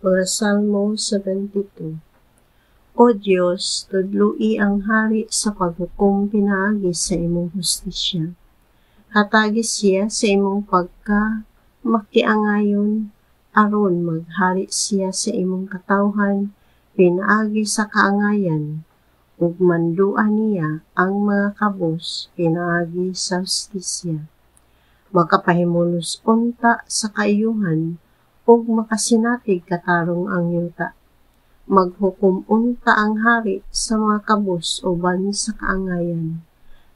Mga Salmo 72. O Diyos, tudloi ang hari sa paghukom pinaagi sa imong hustisya. Hatagi siya sa imong makiangayon, aron maghari siya sa imong katawhan, pinaagi sa kaangayan, ug manduan niya ang mga kabus, pinaagi sa hustisya. Makapahimulos unta sa kaayuhan, ug makasinatig katarong ang yuta. Maghukom unta ang hari sa mga kabus uban sa kaangayan.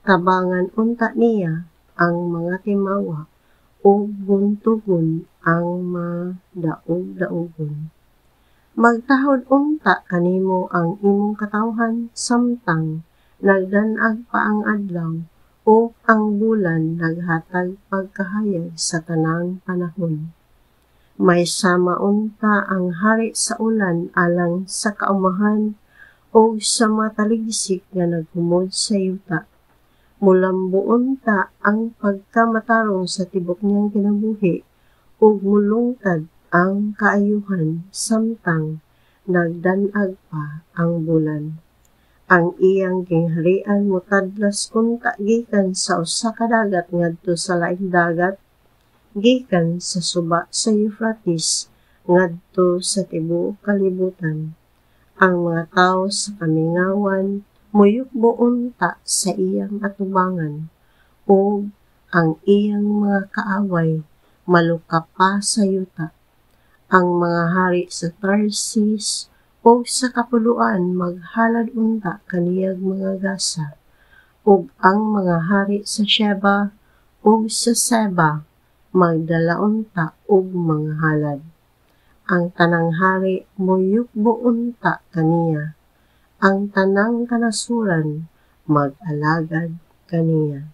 Tabangan unta niya ang mga timawa, ug buntugon ang madaog-daogon. Magtahod unta kanimo ang imong katawhan, samtang nagdan-ag pa ang adlaw, o ang bulan naghatag pagkahayag sa tanang panahon. May sama unta ang hari sa ulan alang sa kaumahan, o sa mataligsik nga naghumod sa yuta. Mulambo unta ang pagkamatarong sa tibok niyang kinabuhi, ug mulungtad ang kaayuhan, samtang nagdan-ag pa ang bulan. Ang iyang gingharian motadlas unta gikan sa usa ka dagat ngadto sa laing dagat, gikan sa suba sa Euphrates ngadto sa tibuok kalibutan. Ang mga tawo sa kamingawan muyukbo unta sa iyang atubangan, ug ang iyang mga kaaway maluka pa sa yuta. Ang mga hari sa Tarsis o sa kapuluan maghalad unta kaniyag mga gasa, ug ang mga hari sa Sheba o sa Seba magdala unta og mga halad. Ang tanang hari muyukbo unta kaniya, ang tanang kanasuran mag-alagad kaniya.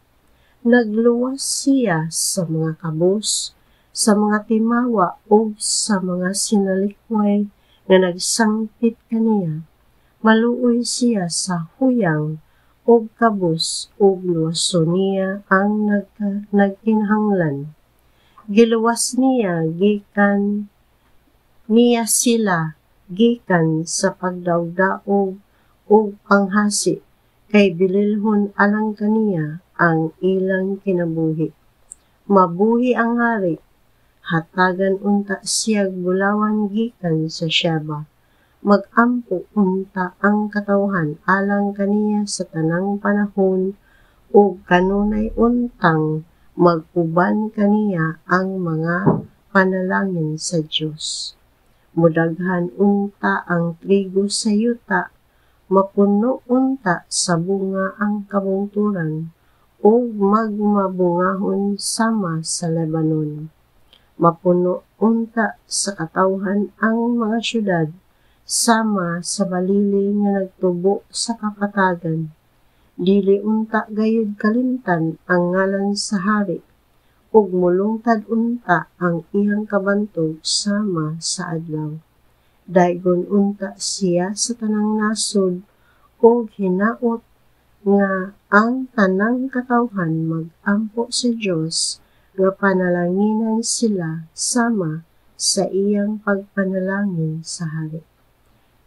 Nagluwas siya sa mga kabus, sa mga timawa o sa mga sinalikway nga nagsangpit kaniya. Maluoy siya sa huyang o kabus, o luwaso niya ang nagkinahanglan. Giluwas niya sila gikan sa pagdaog-daog o panghasi, kay bililhon alang kaniya ang ilang kinabuhi. Mabuhi ang hari, hatagan unta siyag bulawan gikan sa Sheba. Magampo unta ang katawhan alang kaniya sa tanang panahon, ug kanunay untang mag-uban kaniya ang mga panalangin sa Dios. Mudaghan unta ang trigo sa yuta, mapuno unta sa bunga ang kabungturan, ug magmabungahon sama sa Lebanon. Mapuno unta sa katawhan ang mga syudad, sama sa balili nga nagtubo sa kapatagan. Dili unta gayud kalimtan ang ngalan sa hari, ug mulungtad unta ang iyang kabantog sama sa adlaw. Daygon unta siya sa tanang nasod, ug hinaot nga ang tanang katawhan mag-ampo sa Dios, nga panalanginan sila sama sa iyang pagpanalangin sa hari.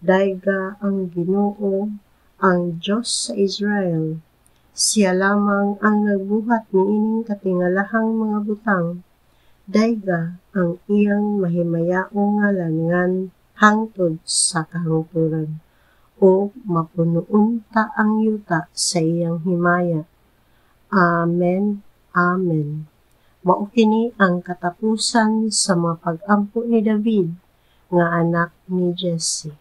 Dayga ang Ginoo, ang Diyos sa Israel, siya lamang ang nagbuhat niining katingalahang mga butang. Dayga ang iyang mahimayaong ngalan ngan hangtod sa kahangturan, o mapuno unta ang yuta sa iyang himaya. Amen. Amen. Mao kini ang katapusan sa mga pag-ampo ni David nga anak ni Jesse.